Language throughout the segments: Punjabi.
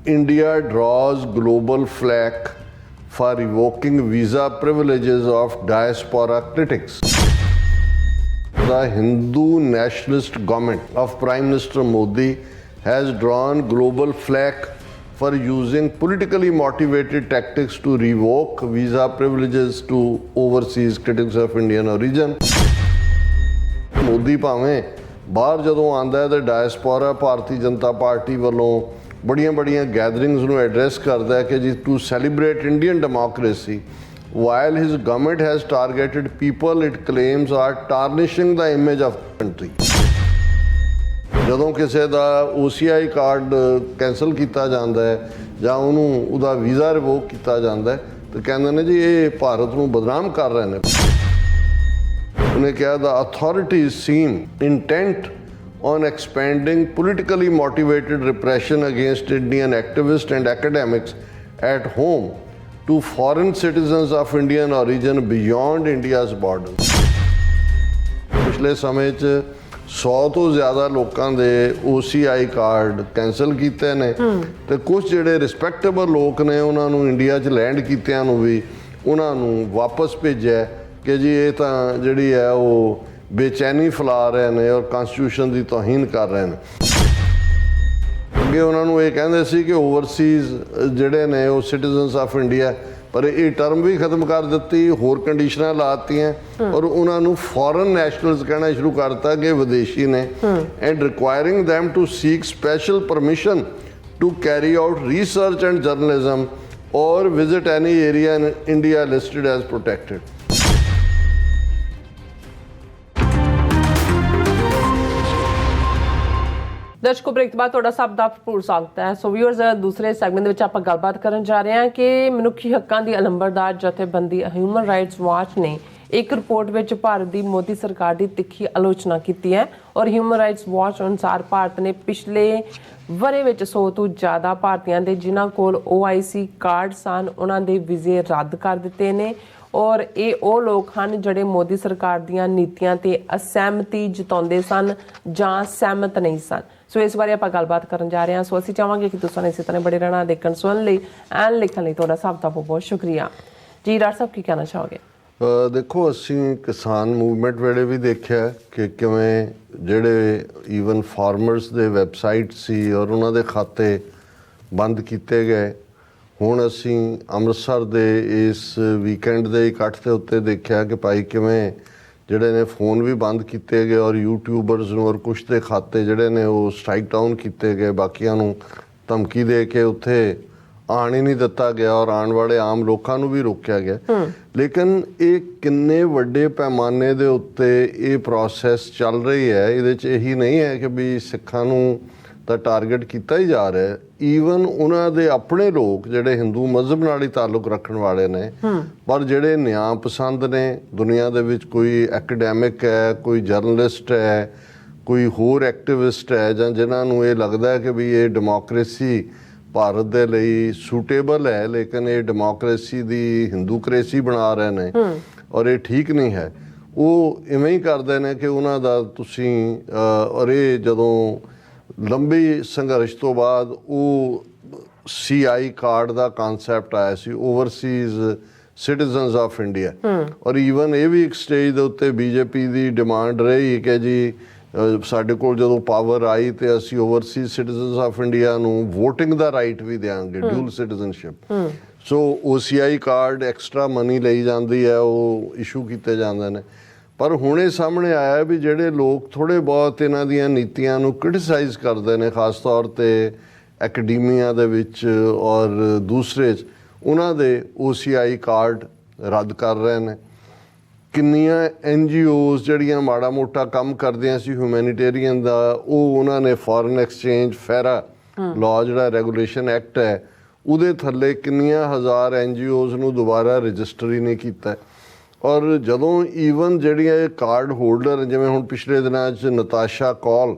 India draws global flack for revoking visa privileges of diaspora critics. The Hindu nationalist government of Prime Minister Modi has drawn global flack for using politically motivated tactics to revoke visa privileges to overseas critics of Indian origin. Modi ਭਾਵੇਂ ਬਾਹਰ ਜਦੋਂ ਆਉਂਦਾ ਹੈ ਤਾਂ ਡਾਇਸਪੋਰਾ ਭਾਰਤੀ ਜਨਤਾ ਪਾਰਟੀ ਵੱਲੋਂ ਬੜੀਆਂ ਗੈਦਰਿੰਗਸ ਨੂੰ ਐਡਰੈਸ ਕਰਦਾ ਹੈ ਕਿ ਜੀ to celebrate Indian democracy while his government has targeted people it claims are tarnishing the image of the country. ਜਦੋਂ ਕਿਸੇ ਦਾ OCI ਕਾਰਡ ਕੈਂਸਲ ਕੀਤਾ ਜਾਂਦਾ ਹੈ ਜਾਂ ਉਹਦਾ ਵੀਜ਼ਾ ਰਿਵੋਕ ਕੀਤਾ ਜਾਂਦਾ ਹੈ ਤਾਂ ਕਹਿੰਦੇ ਨੇ ਜੀ ਇਹ ਭਾਰਤ ਨੂੰ ਬਦਨਾਮ ਕਰ ਰਹੇ ਨੇ। ਉਹਨੇ ਕਿਹਾ the authorities seem intent on expanding politically motivated repression against Indian activists and academics at home to foreign citizens of Indian origin beyond India's borders. ਪਿਛਲੇ ਸਮੇਂ 'ਚ 100 ਤੋਂ ਜ਼ਿਆਦਾ ਲੋਕਾਂ ਦੇ OCI ਕਾਰਡ ਕੈਂਸਲ ਕੀਤੇ ਨੇ ਤੇ ਕੁਝ ਜਿਹੜੇ ਰਿਸਪੈਕਟੇਬਲ ਲੋਕ ਨੇ ਉਹਨਾਂ ਨੂੰ ਇੰਡੀਆ 'ਚ ਲੈਂਡ ਕੀਤਿਆਂ ਨੂੰ ਵੀ ਉਹਨਾਂ ਨੂੰ ਵਾਪਸ ਭੇਜਿਆ ਕਿ ਜੀ ਇਹ ਤਾਂ ਜਿਹੜੀ ਹੈ ਉਹ ਬੇਚੈਨੀ ਫੈਲਾ ਰਹੇ ਨੇ ਔਰ ਕਨਸਟੀਟਿਊਸ਼ਨ ਦੀ ਤੋਹੀਨ ਕਰ ਰਹੇ ਨੇ। ਅੱਗੇ ਉਹਨਾਂ ਨੂੰ ਇਹ ਕਹਿੰਦੇ ਸੀ ਕਿ ਓਵਰਸੀਜ਼ ਜਿਹੜੇ ਨੇ ਉਹ ਸਿਟੀਜ਼ਨਸ ਆਫ ਇੰਡੀਆ, ਪਰ ਇਹ ਟਰਮ ਵੀ ਖਤਮ ਕਰ ਦਿੱਤੀ, ਹੋਰ ਕੰਡੀਸ਼ਨਾਂ ਲਾਤੀਆਂ ਔਰ ਉਹਨਾਂ ਨੂੰ ਫੋਰਨ ਨੈਸ਼ਨਲਸ ਕਹਿਣਾ ਸ਼ੁਰੂ ਕਰਤਾ ਕਿ ਵਿਦੇਸ਼ੀ ਨੇ and requiring them to seek special permission to carry out research and journalism or visit any area in India listed as protected. ਦਰਸ਼ਕੋ ਬ੍ਰੇਕ ਤੋਂ ਬਾਅਦ ਤੁਹਾਡਾ ਸਭ ਦਾ ਭਰਪੂਰ ਸਵਾਗਤ ਹੈ। ਸੋ ਵਿਊਅਰਸ, ਦੂਸਰੇ ਸੈਗਮੈਂਟ ਦੇ ਵਿੱਚ ਆਪਾਂ ਗੱਲਬਾਤ ਕਰਨ ਜਾ ਰਹੇ ਹਾਂ ਕਿ ਮਨੁੱਖੀ ਹੱਕਾਂ ਦੀ ਅਲੰਬਰਦਾਰ ਜਥੇਬੰਦੀ ਹਿਊਮਨ ਰਾਈਟਸ ਵਾਚ ਨੇ ਇੱਕ ਰਿਪੋਰਟ ਵਿੱਚ ਭਾਰਤ ਦੀ ਮੋਦੀ ਸਰਕਾਰ ਦੀ ਤਿੱਖੀ ਆਲੋਚਨਾ ਕੀਤੀ ਹੈ ਔਰ ਹਿਊਮਨ ਰਾਈਟਸ ਵਾਚ ਅਨੁਸਾਰ ਭਾਰਤ ਨੇ ਪਿਛਲੇ ਵਰੇ ਵਿੱਚ 100 ਤੋਂ ਜ਼ਿਆਦਾ ਭਾਰਤੀਆਂ ਦੇ ਜਿਨ੍ਹਾਂ ਕੋਲ OIC ਕਾਰਡ ਸਨ ਉਹਨਾਂ ਦੇ ਵੀਜ਼ੇ ਰੱਦ ਕਰ ਦਿੱਤੇ ਨੇ ਔਰ ਇਹ ਉਹ ਲੋਕ ਹਨ ਜਿਹੜੇ ਮੋਦੀ ਸਰਕਾਰ ਦੀਆਂ ਨੀਤੀਆਂ ਤੇ ਅਸਹਿਮਤੀ ਜਤਾਉਂਦੇ ਸਨ ਜਾਂ ਸਹਿਮਤ ਨਹੀਂ ਸਨ। ਸੋ ਇਸ ਬਾਰੇ ਆਪਾਂ ਗੱਲਬਾਤ ਕਰਨ ਜਾ ਰਹੇ ਹਾਂ। ਸੋ ਅਸੀਂ ਚਾਹਾਂਗੇ ਕਿ ਤੁਸੀਂ ਇਸੇ ਤਰ੍ਹਾਂ ਬੜੇ ਰਹਿਣਾ ਦੇਖਣ ਸੁਣਨ ਲਈ ਐਂਡ ਲਿਖਣ ਲਈ ਤੁਹਾਡਾ ਸਭ ਦਾ ਬਹੁਤ ਸ਼ੁਕਰੀਆ ਜੀ। ਡਾਕਟਰ ਸਾਹਿਬ ਕੀ ਕਹਿਣਾ ਚਾਹੋਗੇ? ਦੇਖੋ, ਅਸੀਂ ਕਿਸਾਨ ਮੂਵਮੈਂਟ ਵੇਲੇ ਵੀ ਦੇਖਿਆ ਕਿ ਕਿਵੇਂ ਜਿਹੜੇ ਈਵਨ ਫਾਰਮਰਸ ਦੇ ਵੈਬਸਾਈਟ ਸੀ ਔਰ ਉਹਨਾਂ ਦੇ ਖਾਤੇ ਬੰਦ ਕੀਤੇ ਗਏ। ਹੁਣ ਅਸੀਂ ਅੰਮ੍ਰਿਤਸਰ ਦੇ ਇਸ ਵੀਕਐਂਡ ਦੇ ਇਕੱਠ ਦੇ ਉੱਤੇ ਦੇਖਿਆ ਕਿ ਭਾਈ ਕਿਵੇਂ ਜਿਹੜੇ ਨੇ ਫੋਨ ਵੀ ਬੰਦ ਕੀਤੇ ਗਏ ਔਰ ਯੂਟਿਊਬਰਸ ਨੂੰ ਔਰ ਕੁਛ ਦੇ ਖਾਤੇ ਜਿਹੜੇ ਨੇ ਉਹ ਸਟ੍ਰਾਈਕ ਡਾਊਨ ਕੀਤੇ ਗਏ, ਬਾਕੀਆਂ ਨੂੰ ਧਮਕੀ ਦੇ ਕੇ ਉੱਥੇ ਆਣ ਹੀ ਨਹੀਂ ਦਿੱਤਾ ਗਿਆ ਔਰ ਆਉਣ ਵਾਲੇ ਆਮ ਲੋਕਾਂ ਨੂੰ ਵੀ ਰੋਕਿਆ ਗਿਆ। ਲੇਕਿਨ ਇਹ ਕਿੰਨੇ ਵੱਡੇ ਪੈਮਾਨੇ ਦੇ ਉੱਤੇ ਇਹ ਪ੍ਰੋਸੈਸ ਚੱਲ ਰਹੀ ਹੈ, ਇਹਦੇ 'ਚ ਇਹੀ ਨਹੀਂ ਹੈ ਕਿ ਵੀ ਸਿੱਖਾਂ ਨੂੰ ਤਾਂ ਟਾਰਗੇਟ ਕੀਤਾ ਹੀ ਜਾ ਰਿਹਾ। ਈਵਨ ਉਹਨਾਂ ਦੇ ਆਪਣੇ ਲੋਕ ਜਿਹੜੇ ਹਿੰਦੂ ਮਜ਼ਹਬ ਨਾਲ ਹੀ ਤਾਲੁਕ ਰੱਖਣ ਵਾਲੇ ਨੇ ਪਰ ਜਿਹੜੇ ਨਿਆਂ ਪਸੰਦ ਨੇ ਦੁਨੀਆ ਦੇ ਵਿੱਚ, ਕੋਈ ਐਕੈਡੈਮਿਕ ਹੈ, ਕੋਈ ਜਰਨਲਿਸਟ ਹੈ, ਕੋਈ ਹੋਰ ਐਕਟਿਵਿਸਟ ਹੈ ਜਾਂ ਜਿਨ੍ਹਾਂ ਨੂੰ ਇਹ ਲੱਗਦਾ ਹੈ ਕਿ ਵੀ ਇਹ ਡੈਮੋਕ੍ਰੇਸੀ ਭਾਰਤ ਦੇ ਲਈ ਸੂਟੇਬਲ ਹੈ ਲੇਕਿਨ ਇਹ ਡੈਮੋਕ੍ਰੇਸੀ ਦੀ ਹਿੰਦੂਕ੍ਰੇਸੀ ਬਣਾ ਰਹੇ ਨੇ ਔਰ ਇਹ ਠੀਕ ਨਹੀਂ ਹੈ, ਉਹ ਇਵੇਂ ਹੀ ਕਰਦੇ ਨੇ ਕਿ ਉਹਨਾਂ ਦਾ ਤੁਸੀਂ ਔਰ ਇਹ ਜਦੋਂ ਲੰਬੀ ਸੰਘਰਸ਼ ਤੋਂ ਬਾਅਦ ਉਹ CI ਕਾਰਡ ਦਾ ਕਨਸੈਪਟ ਆਇਆ ਸੀ, ਓਵਰਸੀਜ਼ ਸਿਟੀਜ਼ਨਸ ਆਫ ਇੰਡੀਆ, ਔਰ ਈਵਨ ਇਹ ਵੀ ਇੱਕ ਸਟੇਜ ਦੇ ਉੱਤੇ BJP ਦੀ ਡਿਮਾਂਡ ਰਹੀ ਕਿ ਜੀ ਸਾਡੇ ਕੋਲ ਜਦੋਂ ਪਾਵਰ ਆਈ ਤੇ ਅਸੀਂ ਓਵਰਸੀਜ਼ ਸਿਟੀਜ਼ਨਸ ਆਫ ਇੰਡੀਆ ਨੂੰ ਵੋਟਿੰਗ ਦਾ ਰਾਈਟ ਵੀ ਦਿਆਂਗੇ, ਡਿਊਲ ਸਿਟੀਜ਼ਨਸ਼ਿਪ। ਸੋ OCI ਕਾਰਡ ਐਕਸਟਰਾ ਮਨੀ ਲਈ ਜਾਂਦੀ ਹੈ, ਉਹ ਇਸ਼ੂ ਕੀਤੇ ਜਾਂਦੇ ਨੇ। ਪਰ ਹੁਣ ਇਹ ਸਾਹਮਣੇ ਆਇਆ ਵੀ ਜਿਹੜੇ ਲੋਕ ਥੋੜ੍ਹੇ ਬਹੁਤ ਇਹਨਾਂ ਦੀਆਂ ਨੀਤੀਆਂ ਨੂੰ ਕ੍ਰਿਟਿਸਾਈਜ਼ ਕਰਦੇ ਨੇ, ਖਾਸ ਤੌਰ 'ਤੇ ਐਕੈਡਮੀਆ ਦੇ ਵਿੱਚ ਔਰ ਦੂਸਰੇ 'ਚ, ਉਹਨਾਂ ਦੇ OCI ਕਾਰਡ ਰੱਦ ਕਰ ਰਹੇ ਨੇ। ਕਿੰਨੀਆਂ NGOs ਜਿਹੜੀਆਂ ਮਾੜਾ ਮੋਟਾ ਕੰਮ ਕਰਦੀਆਂ ਸੀ ਹਿਊਮੈਨੀਟੇਰੀਅਨ ਦਾ, ਉਹ ਉਹਨਾਂ ਨੇ ਫੋਰਨ ਐਕਸਚੇਂਜ ਫੈਰਾ ਲਾਅ ਜਿਹੜਾ ਰੈਗੂਲੇਸ਼ਨ ਐਕਟ ਹੈ ਉਹਦੇ ਥੱਲੇ ਕਿੰਨੀਆਂ ਹਜ਼ਾਰ NGOs ਨੂੰ ਦੁਬਾਰਾ ਰਜਿਸਟਰ ਹੀ ਨਹੀਂ ਕੀਤਾ। ਔਰ ਜਦੋਂ ਈਵਨ ਜਿਹੜੀਆਂ ਇਹ ਕਾਰਡ ਹੋਲਡਰ, ਜਿਵੇਂ ਹੁਣ ਪਿਛਲੇ ਦਿਨਾਂ 'ਚ ਨਤਾਸ਼ਾ ਕੌਲ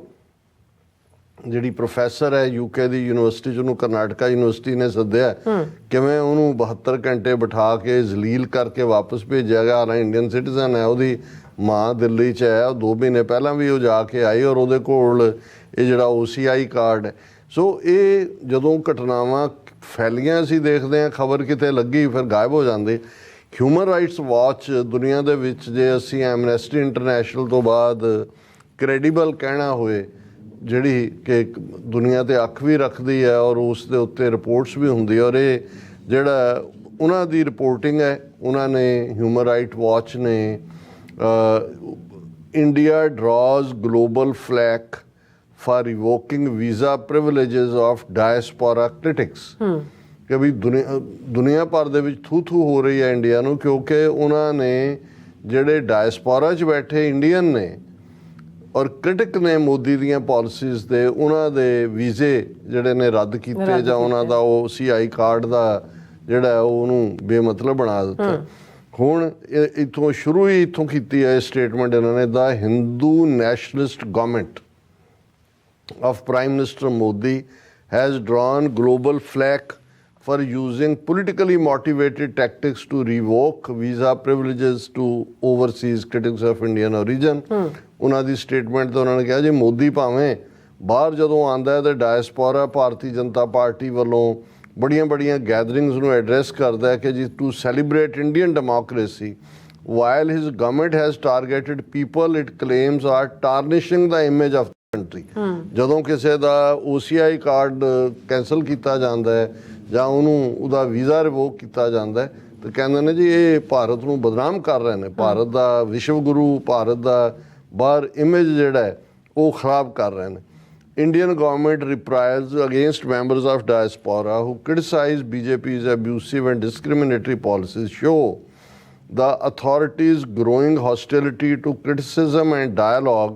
ਜਿਹੜੀ ਪ੍ਰੋਫੈਸਰ ਹੈ UK ਦੀ ਯੂਨੀਵਰਸਿਟੀ 'ਚ, ਉਹਨੂੰ ਕਰਨਾਟਕਾ ਯੂਨੀਵਰਸਿਟੀ ਨੇ ਸੱਦਿਆ, ਕਿਵੇਂ ਉਹਨੂੰ 72 ਘੰਟੇ ਬਿਠਾ ਕੇ ਜ਼ਲੀਲ ਕਰਕੇ ਵਾਪਸ ਭੇਜਿਆ ਗਿਆ। ਹਾਲਾਂ ਇੰਡੀਅਨ ਸਿਟੀਜ਼ਨ ਹੈ, ਉਹਦੀ ਮਾਂ ਦਿੱਲੀ 'ਚ ਹੈ, 2 ਮਹੀਨੇ ਪਹਿਲਾਂ ਵੀ ਉਹ ਜਾ ਕੇ ਆਈ ਔਰ ਉਹਦੇ ਕੋਲ ਇਹ ਜਿਹੜਾ OCI ਕਾਰਡ ਹੈ। ਸੋ ਇਹ ਜਦੋਂ ਘਟਨਾਵਾਂ ਫੈਲੀਆਂ ਅਸੀਂ ਦੇਖਦੇ ਹਾਂ, ਖਬਰ ਕਿਤੇ ਲੱਗੀ ਫਿਰ ਗਾਇਬ ਹੋ ਜਾਂਦੇ। ਹਿਊਮਨ ਰਾਈਟਸ ਵਾਚ ਦੁਨੀਆ ਦੇ ਵਿੱਚ ਜੇ ਅਸੀਂ ਐਮਨੈਸਟੀ ਇੰਟਰਨੈਸ਼ਨਲ ਤੋਂ ਬਾਅਦ ਕ੍ਰੈਡੀਬਲ ਕਹਿਣਾ ਹੋਏ, ਜਿਹੜੀ ਕਿ ਦੁਨੀਆ 'ਤੇ ਅੱਖ ਵੀ ਰੱਖਦੀ ਹੈ ਔਰ ਉਸ ਦੇ ਉੱਤੇ ਰਿਪੋਰਟਸ ਵੀ ਹੁੰਦੀ, ਔਰ ਇਹ ਜਿਹੜਾ ਉਹਨਾਂ ਦੀ ਰਿਪੋਰਟਿੰਗ ਹੈ, ਉਹਨਾਂ ਨੇ ਹਿਊਮਨ ਰਾਈਟ ਵਾਚ ਨੇ India draws global flag for revoking visa privileges of diaspora critics, ਕਿ ਵੀ ਦੁਨੀਆ ਭਰ ਦੇ ਵਿੱਚ ਥੂ ਹੋ ਰਹੀ ਹੈ ਇੰਡੀਆ ਨੂੰ, ਕਿਉਂਕਿ ਉਹਨਾਂ ਨੇ ਜਿਹੜੇ ਡਾਇਸਪੋਰਾ 'ਚ ਬੈਠੇ ਇੰਡੀਅਨ ਨੇ ਔਰ ਕ੍ਰਿਟਿਕ ਨੇ ਮੋਦੀ ਦੀਆਂ ਪਾਲਿਸੀਜ਼ ਦੇ, ਉਹਨਾਂ ਦੇ ਵੀਜ਼ੇ ਜਿਹੜੇ ਨੇ ਰੱਦ ਕੀਤੇ ਜਾਂ ਉਹਨਾਂ ਦਾ OCI ਕਾਰਡ ਦਾ ਜਿਹੜਾ ਉਹਨੂੰ ਬੇਮਤਲਬ ਬਣਾ ਦਿੱਤਾ। ਹੁਣ ਇੱਥੋਂ ਸ਼ੁਰੂ ਹੀ ਇੱਥੋਂ ਕੀਤੀ ਹੈ ਸਟੇਟਮੈਂਟ ਇਹਨਾਂ ਨੇ, the Hindu nationalist government of Prime Minister Modi has drawn global flack for using politically motivated tactics to revoke visa privileges to overseas critics of Indian origin। ਉਹਨਾਂ ਦੀ ਸਟੇਟਮੈਂਟ ਤੋਂ ਉਹਨਾਂ ਨੇ ਕਿਹਾ ਜੀ ਮੋਦੀ ਭਾਵੇਂ ਬਾਹਰ ਜਦੋਂ ਆਉਂਦਾ ਹੈ ਤਾਂ ਡਾਇਸਪੋਰਾ ਭਾਰਤੀ ਜਨਤਾ ਪਾਰਟੀ ਵੱਲੋਂ ਬੜੀਆਂ ਗੈਦਰਿੰਗਸ ਨੂੰ ਐਡਰੈਸ ਕਰਦਾ ਹੈ ਕਿ ਜੀ to celebrate Indian democracy, while his government has targeted people it claims are tarnishing the image of country. ਜਦੋਂ ਕਿਸੇ ਦਾ OCI ਕਾਰਡ ਕੈਂਸਲ ਕੀਤਾ ਜਾਂਦਾ ਹੈ ਜਾਂ ਉਹਦਾ ਵੀਜ਼ਾ ਰਿਵੋਕ ਕੀਤਾ ਜਾਂਦਾ ਹੈ ਤਾਂ ਕਹਿੰਦੇ ਨੇ ਜੀ ਇਹ ਭਾਰਤ ਨੂੰ ਬਦਨਾਮ ਕਰ ਰਹੇ ਨੇ, ਭਾਰਤ ਦਾ ਵਿਸ਼ਵ ਗੁਰੂ, ਭਾਰਤ ਦਾ ਬਾਹਰ ਇਮੇਜ ਜਿਹੜਾ ਹੈ ਉਹ ਖਰਾਬ ਕਰ ਰਹੇ ਨੇ। Indian government reprisals against members of diaspora who criticize BJP's abusive and discriminatory policies show the authorities' growing hostility to criticism and dialogue,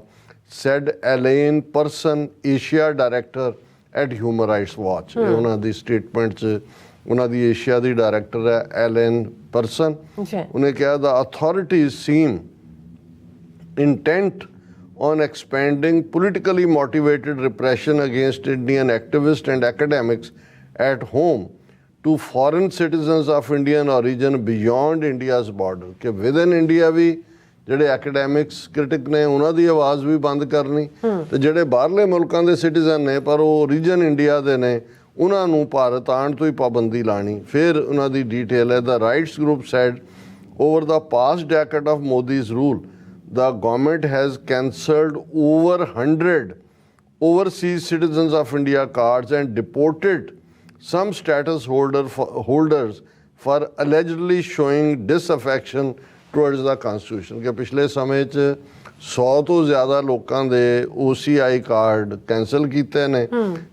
said Elaine Person, Asia Director at Human Rights Watch। ਉਹਨਾਂ ਦੀ ਸਟੇਟਮੈਂਟ 'ਚ ਉਹਨਾਂ ਦੀ ਏਸ਼ੀਆ ਦੀ ਡਾਇਰੈਕਟਰ ਹੈ ਐਲਨ ਪਰਸਨ। ਉਹਨੇ ਕਿਹਾ the authorities seem intent on expanding politically motivated repression against Indian activists and academics at home to foreign citizens of Indian origin beyond India's border, ਕਿ within India ਵੀ ਜਿਹੜੇ ਐਕੈਡੈਮਿਕਸ ਕ੍ਰਿਟਿਕ ਨੇ ਉਹਨਾਂ ਦੀ ਆਵਾਜ਼ ਵੀ ਬੰਦ ਕਰਨੀ ਤੇ ਜਿਹੜੇ ਬਾਹਰਲੇ ਮੁਲਕਾਂ ਦੇ ਸਿਟੀਜ਼ਨ ਨੇ ਪਰ ਉਹ ਰੀਜਨ ਇੰਡੀਆ ਦੇ ਨੇ ਉਹਨਾਂ ਨੂੰ ਭਾਰਤ ਆਉਣ ਤੋਂ ਹੀ ਪਾਬੰਦੀ ਲਾਣੀ। ਫਿਰ ਉਹਨਾਂ ਦੀ ਡਿਟੇਲ ਹੈ, the rights group said over the past decade of Modi's rule the government has cancelled over 100 overseas citizens of India cards and deported some status holders for allegedly showing disaffection towards the constitution। ਕਿ ਪਿਛਲੇ ਸਮੇਂ 'ਚ 100 ਤੋਂ ਜ਼ਿਆਦਾ ਲੋਕਾਂ ਦੇ OCI ਕਾਰਡ ਕੈਂਸਲ ਕੀਤੇ ਨੇ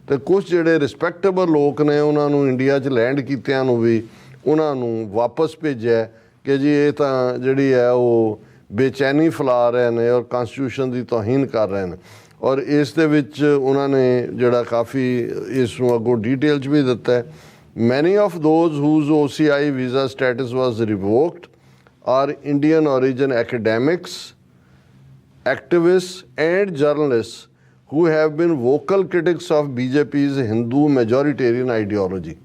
ਤੇ ਕੁਝ ਜਿਹੜੇ ਰਿਸਪੈਕਟੇਬਲ ਲੋਕ ਨੇ ਉਹਨਾਂ ਨੂੰ ਇੰਡੀਆ 'ਚ ਲੈਂਡ ਕੀਤਿਆਂ ਨੂੰ ਵੀ ਉਹਨਾਂ ਨੂੰ ਵਾਪਸ ਭੇਜਿਆ ਕਿ ਜੀ ਇਹ ਤਾਂ ਜਿਹੜੀ ਹੈ ਉਹ ਬੇਚੈਨੀ ਫੈਲਾ ਰਹੇ ਨੇ ਔਰ ਕਨਸਟੀਟਿਊਸ਼ਨ ਦੀ ਤੋਹੀਨ ਕਰ ਰਹੇ ਨੇ। ਔਰ ਇਸ ਦੇ ਵਿੱਚ ਉਹਨਾਂ ਨੇ ਜਿਹੜਾ ਕਾਫੀ ਇਸ ਨੂੰ ਅੱਗੋਂ ਡਿਟੇਲ 'ਚ ਵੀ ਦਿੱਤਾ ਹੈ, many of those whose OCI visa status was revoked are Indian origin academics, activists and journalists who have been vocal critics of BJP's Hindu majoritarian ideology।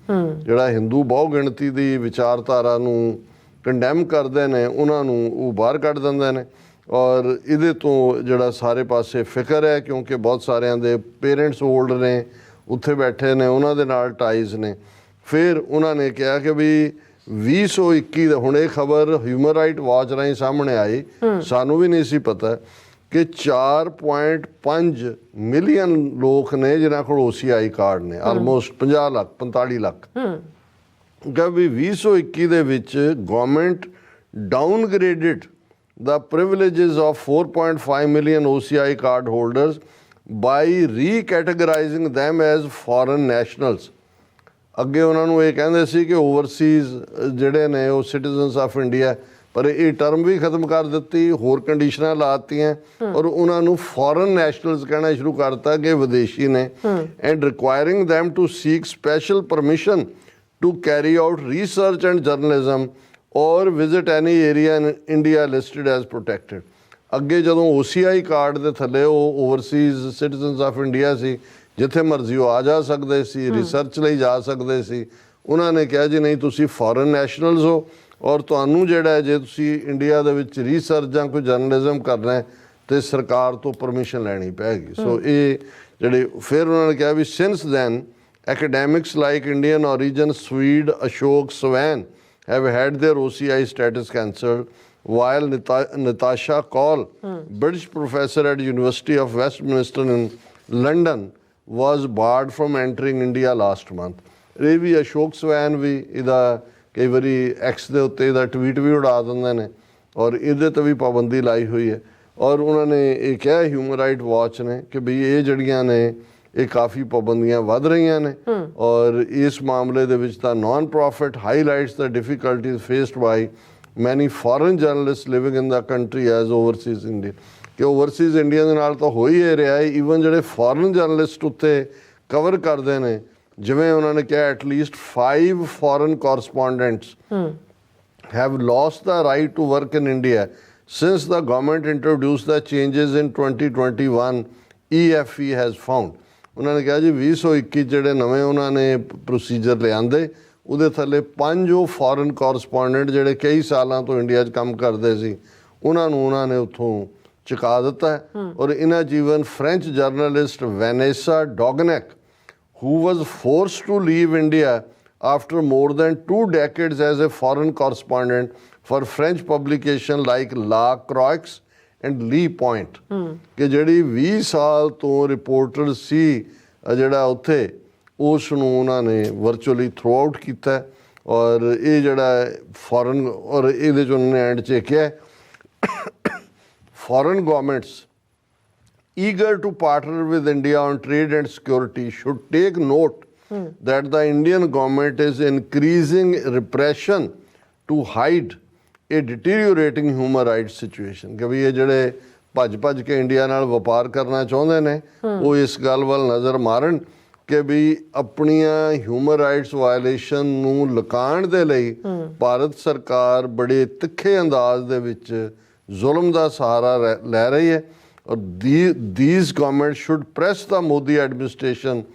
ਜਿਹੜਾ ਹਿੰਦੂ ਬਹੁ ਗਿਣਤੀ ਦੀ ਵਿਚਾਰਧਾਰਾ ਨੂੰ ਕੰਡੈਮ ਕਰਦੇ ਨੇ ਉਹਨਾਂ ਨੂੰ ਉਹ ਬਾਹਰ ਕੱਢ ਦਿੰਦੇ ਨੇ। ਔਰ ਇਹਦੇ ਤੋਂ ਜਿਹੜਾ ਸਾਰੇ ਪਾਸੇ ਫਿਕਰ ਹੈ ਕਿਉਂਕਿ ਬਹੁਤ ਸਾਰਿਆਂ ਦੇ ਪੇਰੈਂਟਸ ਓਲਡ ਨੇ ਉੱਥੇ ਬੈਠੇ ਨੇ, ਉਹਨਾਂ ਦੇ ਨਾਲ ਟਾਈਜ਼ ਨੇ। ਫਿਰ ਉਹਨਾਂ ਨੇ ਕਿਹਾ ਕਿ ਵੀ 2021 ਦਾ ਹੁਣ ਇਹ ਖਬਰ ਹਿਊਮਨ ਰਾਈਟ ਵਾਚ ਰਾਹੀਂ ਸਾਹਮਣੇ ਆਈ, ਸਾਨੂੰ ਵੀ ਨਹੀਂ ਸੀ ਪਤਾ ਕਿ 4.5 ਮਿਲੀਅਨ ਲੋਕ ਨੇ ਜਿਨ੍ਹਾਂ ਕੋਲ OCI ਕਾਰਡ ਨੇ, ਆਲਮੋਸਟ 50 ਲੱਖ 45 ਲੱਖ। ਕਿ ਵੀ 2021 ਦੇ ਵਿੱਚ government ਡਾਊਨਗ੍ਰੇਡਡ the privileges of 4.5 million OCI card holders by recategorizing them as foreign nationals। ਅੱਗੇ ਉਹਨਾਂ ਨੂੰ ਇਹ ਕਹਿੰਦੇ ਸੀ ਕਿ ਓਵਰਸੀਜ਼ ਜਿਹੜੇ ਨੇ ਉਹ ਸਿਟੀਜ਼ਨਸ ਆਫ ਇੰਡੀਆ, ਪਰ ਇਹ ਟਰਮ ਵੀ ਖਤਮ ਕਰ ਦਿੱਤੀ, ਹੋਰ ਕੰਡੀਸ਼ਨਾਂ ਲਾਤੀਆਂ ਔਰ ਉਹਨਾਂ ਨੂੰ ਫੋਰਨ ਨੈਸ਼ਨਲਸ ਕਹਿਣਾ ਸ਼ੁਰੂ ਕਰਤਾ ਕਿ ਵਿਦੇਸ਼ੀ ਨੇ। And requiring them to seek special permission to carry out research and journalism or visit any area in India listed as protected। ਅੱਗੇ ਜਦੋਂ OCI ਕਾਰਡ ਦੇ ਥੱਲੇ ਉਹ ਓਵਰਸੀਜ਼ ਸਿਟੀਜ਼ਨਸ ਆਫ ਇੰਡੀਆ ਸੀ, ਜਿੱਥੇ ਮਰਜ਼ੀ ਉਹ ਆ ਜਾ ਸਕਦੇ ਸੀ, ਰਿਸਰਚ ਲਈ ਜਾ ਸਕਦੇ ਸੀ। ਉਹਨਾਂ ਨੇ ਕਿਹਾ ਜੀ ਨਹੀਂ, ਤੁਸੀਂ ਫੋਰਨ ਨੈਸ਼ਨਲਸ ਹੋ ਔਰ ਤੁਹਾਨੂੰ ਜਿਹੜਾ ਜੇ ਤੁਸੀਂ ਇੰਡੀਆ ਦੇ ਵਿੱਚ ਰਿਸਰਚ ਜਾਂ ਕੋਈ ਜਰਨਲਿਜ਼ਮ ਕਰਨਾ ਹੈ ਤੇ ਸਰਕਾਰ ਤੋਂ ਪਰਮਿਸ਼ਨ ਲੈਣੀ ਪੈਗੀ। ਸੋ ਇਹ ਜਿਹੜੇ ਫਿਰ ਉਹਨਾਂ ਨੇ ਕਿਹਾ ਵੀ since then academics like Indian origin Swede Ashok Swan have had their OCI status cancelled, while Natasha Cole, British professor at University of Westminster in London, was barred from entering India last month. ਇਹ ਵੀ ਅਸ਼ੋਕ ਸਵੈਨ ਵੀ ਇਹਦਾ ਕਈ ਵਾਰੀ ਐਕਸ ਦੇ ਉੱਤੇ ਇਹਦਾ ਟਵੀਟ ਵੀ ਉਡਾ ਦਿੰਦੇ ਨੇ ਔਰ ਇਹਦੇ 'ਤੇ ਵੀ ਪਾਬੰਦੀ ਲਾਈ ਹੋਈ ਹੈ ਔਰ ਉਹਨਾਂ ਨੇ ਇਹ ਕਿਹਾ ਹਿਊਮਨ ਰਾਈਟ ਵਾਚ ਨੇ ਕਿ ਬਈ ਇਹ ਜਿਹੜੀਆਂ ਨੇ ਇਹ ਕਾਫੀ ਪਾਬੰਦੀਆਂ ਵੱਧ ਰਹੀਆਂ ਨੇ ਔਰ ਇਸ ਮਾਮਲੇ ਦੇ ਵਿੱਚ ਤਾਂ ਨਾਨ ਪ੍ਰੋਫਿਟ ਹਾਈਲਾਈਟਸ ਦ ਡਿਫਿਕਲਟੀਜ਼ ਫੇਸਡ ਬਾਈ ਮੈਨੀ foreign journalist living in the country as Overseas Indian ਕਿ ਓਵਰਸੀਜ਼ ਇੰਡੀਆ ਦੇ ਨਾਲ ਤਾਂ ਹੋ ਹੀ ਇਹ ਰਿਹਾ ਹੈ ਈਵਨ ਜਿਹੜੇ ਫੋਰਨ ਜਰਨਲਿਸਟ ਉੱਤੇ ਕਵਰ ਕਰਦੇ ਨੇ ਜਿਵੇਂ ਉਹਨਾਂ ਨੇ ਕਿਹਾ at least 5 foreign correspondents have lost the right to work in India since the government introduced the changes in 2021 EFE has found. ਉਹਨਾਂ ਨੇ ਕਿਹਾ ਜੀ 2021 ਜਿਹੜੇ ਨਵੇਂ ਉਹਨਾਂ ਨੇ ਪ੍ਰੋਸੀਜਰ ਲਿਆਂਦੇ ਉਹਦੇ ਥੱਲੇ 5 ਉਹ ਫੋਰਨ ਕੋਰਸਪੋਂਡੈਂਟ ਜਿਹੜੇ ਕਈ ਸਾਲਾਂ ਤੋਂ ਇੰਡੀਆ 'ਚ ਕੰਮ ਕਰਦੇ ਸੀ ਉਹਨਾਂ ਨੂੰ ਉਹਨਾਂ ਨੇ ਉੱਥੋਂ ਚੁਕਾ ਦਿੱਤਾ ਔਰ ਇਹਨਾਂ ਜੀਵਨ French journalist Vanessa Dougnac who was forced to leave India after more than 2 decades as a foreign correspondent for French publication like La Croix and Le Point ਕਿ ਜਿਹੜੀ 20 ਸਾਲ ਤੋਂ ਰਿਪੋਰਟਰ ਸੀ ਜਿਹੜਾ ਉੱਥੇ ਉਸ ਨੂੰ ਉਹਨਾਂ ਨੇ ਵਰਚੁਅਲੀ ਥਰੋ ਆਊਟ ਕੀਤਾ ਔਰ ਇਹ ਜਿਹੜਾ ਫੋਰਨ ਔਰ ਇਹਦੇ 'ਚ ਉਹਨਾਂ ਨੇ ਐਂਡ 'ਚ ਕਿਹਾ foreign governments eager to partner with India on trade and security should take note that the Indian government is increasing repression to hide a deteriorating human rights situation ਕਿ ਵੀ ਇਹ ਜਿਹੜੇ ਭੱਜ ਕੇ ਇੰਡੀਆ ਨਾਲ ਵਪਾਰ ਕਰਨਾ ਚਾਹੁੰਦੇ ਨੇ ਉਹ ਇਸ ਗੱਲ ਵੱਲ ਨਜ਼ਰ ਮਾਰਨ ਕਿ ਵੀ ਆਪਣੀਆਂ ਹਿਊਮਨ ਰਾਈਟਸ ਵਾਇਲੇਸ਼ਨ ਨੂੰ ਲੁਕਾਉਣ ਦੇ ਲਈ ਭਾਰਤ ਸਰਕਾਰ ਬੜੇ ਤਿੱਖੇ ਅੰਦਾਜ਼ ਦੇ ਵਿੱਚ ਜ਼ੁਲਮ ਦਾ ਸਹਾਰਾ ਲੈ ਰਹੀ ਹੈ or these governments should press the Modi administration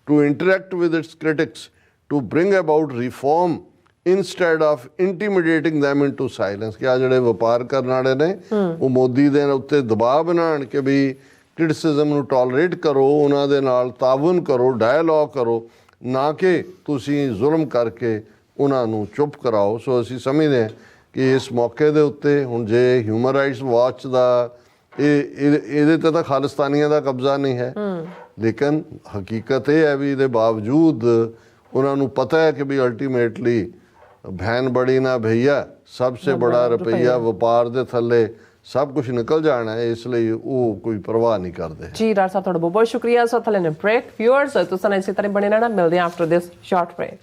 to interact with its critics to bring about reform instead of intimidating them into silence ਕਿ ਆ ਜਿਹੜੇ ਵਪਾਰ ਕਰਨ ਵਾਲੇ ਨੇ ਉਹ ਮੋਦੀ ਦੇ ਉੱਤੇ ਦਬਾਅ ਬਣਾਉਣ ਕਿ ਵੀ ਕ੍ਰਿਟਿਸਿਜ਼ਮ ਨੂੰ ਟੋਲਰੇਟ ਕਰੋ ਉਹਨਾਂ ਦੇ ਨਾਲ ਤਾਵਨ ਕਰੋ ਡਾਇਲੋਗ ਕਰੋ ਨਾ ਕਿ ਤੁਸੀਂ ਜ਼ੁਲਮ ਕਰਕੇ ਉਹਨਾਂ ਨੂੰ ਚੁੱਪ ਕਰਾਓ ਸੋ ਅਸੀਂ ਸਮਝਦੇ ਹਾਂ ਕਿ ਇਸ ਮੌਕੇ ਦੇ ਉੱਤੇ ਹੁਣ ਜੇ ਹਿਊਮਨ ਰਾਈਟਸ ਵਾਚ ਦਾ ਇਹਦੇ ਤੇ ਤਾਂ ਖਾਲਿਸਤਾਨੀਆਂ ਦਾ ਕਬਜ਼ਾ ਨਹੀਂ ਹੈ ਲੇਕਿਨ ਹਕੀਕਤ ਇਹ ਹੈ ਵੀ ਇਹਦੇ ਬਾਵਜੂਦ ਉਹਨਾਂ ਨੂੰ ਪਤਾ ਹੈ ਕਿ ਵੀ ਅਲਟੀਮੇਟਲੀ ਭੈਣ ਬੜੀ ਨਾ ਭਈਆ ਸਭ ਸੇ ਬੜਾ ਰੁਪਈਆ ਵਪਾਰ ਦੇ ਥੱਲੇ ਸਭ ਕੁਝ ਨਿਕਲ ਜਾਣਾ ਹੈ ਇਸ ਲਈ ਉਹ ਕੋਈ ਪਰਵਾਹ ਨਹੀਂ ਕਰਦੇ ਜੀ ਰਾਜ ਸਾਹਿਬ ਤੁਹਾਡਾ ਬਹੁਤ ਬਹੁਤ ਸ਼ੁਕਰੀਆ ਸੋ ਥੱਲੇ ਨੇ ਬ੍ਰੇਕ ਵਿਊਅਰਸ ਤੁਸੀਂ ਇਸੇ ਤਰ੍ਹਾਂ ਬਣੇ ਰਹਿਣਾ ਮਿਲਦੇ ਹਾਂ ਆਫਟਰ ਦਿਸ ਸ਼ਾਰਟ ਬ੍ਰੇਕ